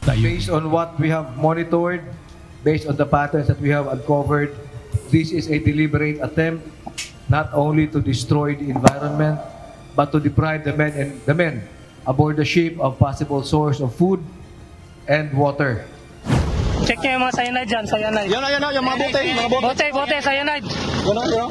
Based on what we have monitored, based on the patterns that we have uncovered, this is a deliberate attempt not only to destroy the environment, but to deprive the men aboard the ship of possible source of food and water. Check nyo yung mga cyanide dyan, cyanide. Yan na, yung mga bote, Bote, cyanide. Yan.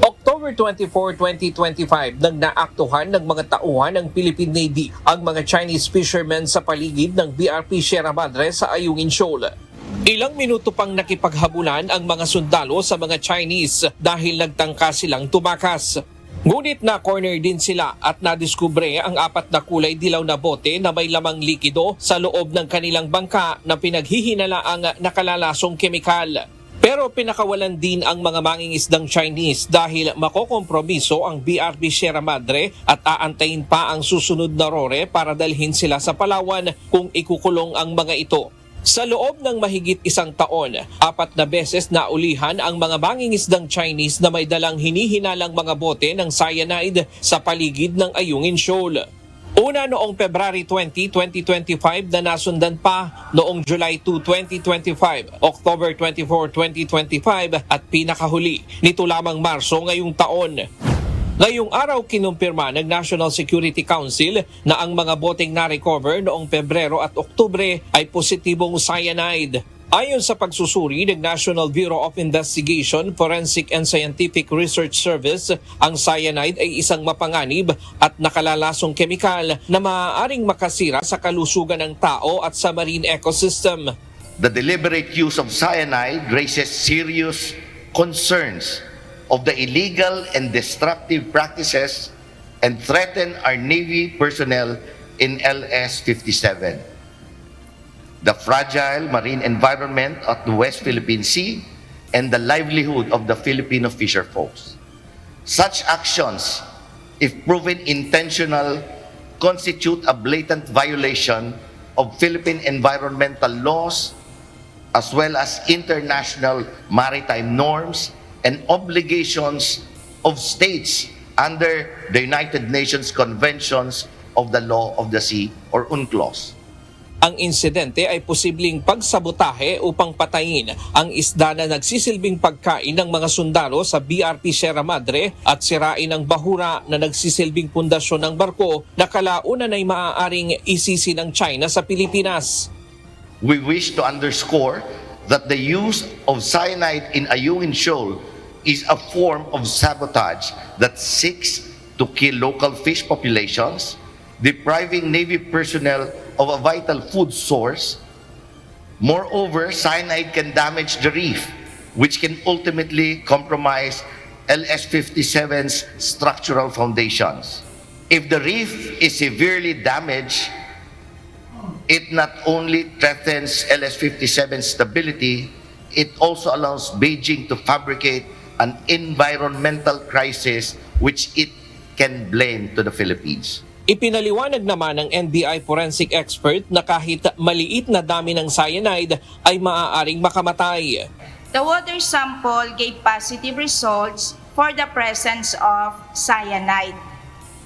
October 24, 2025, nang naaktuhan ng mga tauhan ng Philippine Navy ang mga Chinese fishermen sa paligid ng BRP Sierra Madre sa Ayungin Shoal. Ilang minuto pang nakipaghabulan ang mga sundalo sa mga Chinese dahil nagtangka silang tumakas. Ngunit na-corner din sila at nadiskubre ang 4 na kulay dilaw na bote na may lamang likido sa loob ng kanilang bangka na pinaghihinala ang nakalalasong kemikal. Pero pinakawalan din ang mga mangingisdang Chinese dahil makokompromiso ang BRP Sierra Madre at aantayin pa ang susunod na rore para dalhin sila sa Palawan kung ikukulong ang mga ito. Sa loob ng mahigit 1 taon, 4 na beses naulihan ang mga mangingisdang Chinese na may dalang hinihinalang mga bote ng cyanide sa paligid ng Ayungin Shoal. Una noong February 20, 2025 na nasundan pa noong July 2, 2025, October 24, 2025 at pinakahuli nito lamang Marso ngayong taon. Ngayong araw kinumpirma ng National Security Council na ang mga boteng na-recover noong Pebrero at Oktubre ay positibong cyanide. Ayon sa pagsusuri ng National Bureau of Investigation, Forensic and Scientific Research Service, ang cyanide ay isang mapanganib at nakalalasong kemikal na maaaring makasira sa kalusugan ng tao at sa marine ecosystem. The deliberate use of cyanide raises serious concerns of the illegal and destructive practices and threaten our Navy personnel in LS-57. The fragile marine environment of the West Philippine Sea and the livelihood of the Filipino fisher folks. Such actions, if proven intentional, constitute a blatant violation of Philippine environmental laws as well as international maritime norms and obligations of states under the United Nations Conventions of the Law of the Sea or UNCLOS. Ang insidente ay posibleng pagsabotahe upang patayin ang isda na nagsisilbing pagkain ng mga sundalo sa BRP Sierra Madre at sirain ang bahura na nagsisilbing pundasyon ng barko na kalaunan ay maaaring isisi ng China sa Pilipinas. We wish to underscore that the use of cyanide in Ayungin Shoal is a form of sabotage that seeks to kill local fish populations, depriving Navy personnel of a vital food source. Moreover, cyanide can damage the reef, which can ultimately compromise LS-57's structural foundations. If the reef is severely damaged, it not only threatens LS-57's stability, it also allows Beijing to fabricate an environmental crisis which it can blame to the Philippines. Ipinaliwanag naman ng NBI forensic expert na kahit maliit na dami ng cyanide ay maaaring makamatay. The water sample gave positive results for the presence of cyanide,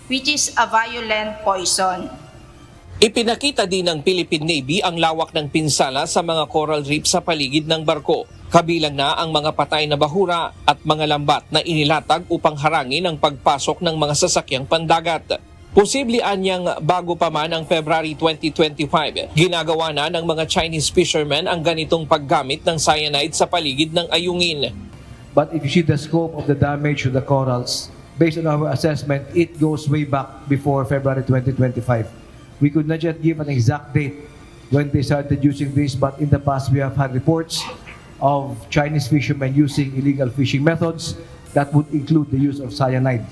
which is a violent poison. Ipinakita din ng Philippine Navy ang lawak ng pinsala sa mga coral reef sa paligid ng barko. Kabilang na ang mga patay na bahura at mga lambat na inilatag upang harangin ang pagpasok ng mga sasakyang pandagat. Posible anyang bago pa man ang February 2025, ginagawa na ng mga Chinese fishermen ang ganitong paggamit ng cyanide sa paligid ng Ayungin. But if you see the scope of the damage to the corals, based on our assessment, it goes way back before February 2025. We could not yet give an exact date when they started using this, but in the past we have had reports of Chinese fishermen using illegal fishing methods that would include the use of cyanide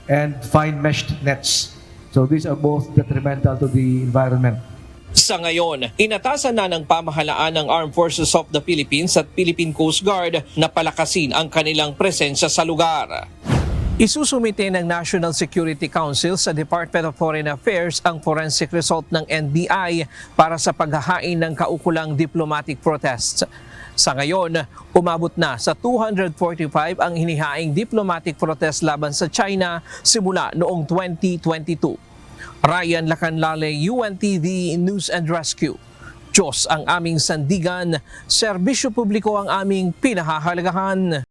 and fine meshed nets. So these are both detrimental to the environment. Sa ngayon, inatasan na ng pamahalaan ng Armed Forces of the Philippines at Philippine Coast Guard na palakasin ang kanilang presensya sa lugar. Isusumite ng National Security Council sa Department of Foreign Affairs ang forensic result ng NBI para sa paghahain ng kaukulang diplomatic protests. Sa ngayon, umabot na sa 245 ang hinihaing diplomatic protest laban sa China simula noong 2022. Ryan Lacanlale, UNTV News and Rescue. Diyos ang aming sandigan, serbisyo publiko ang aming pinahahalagahan.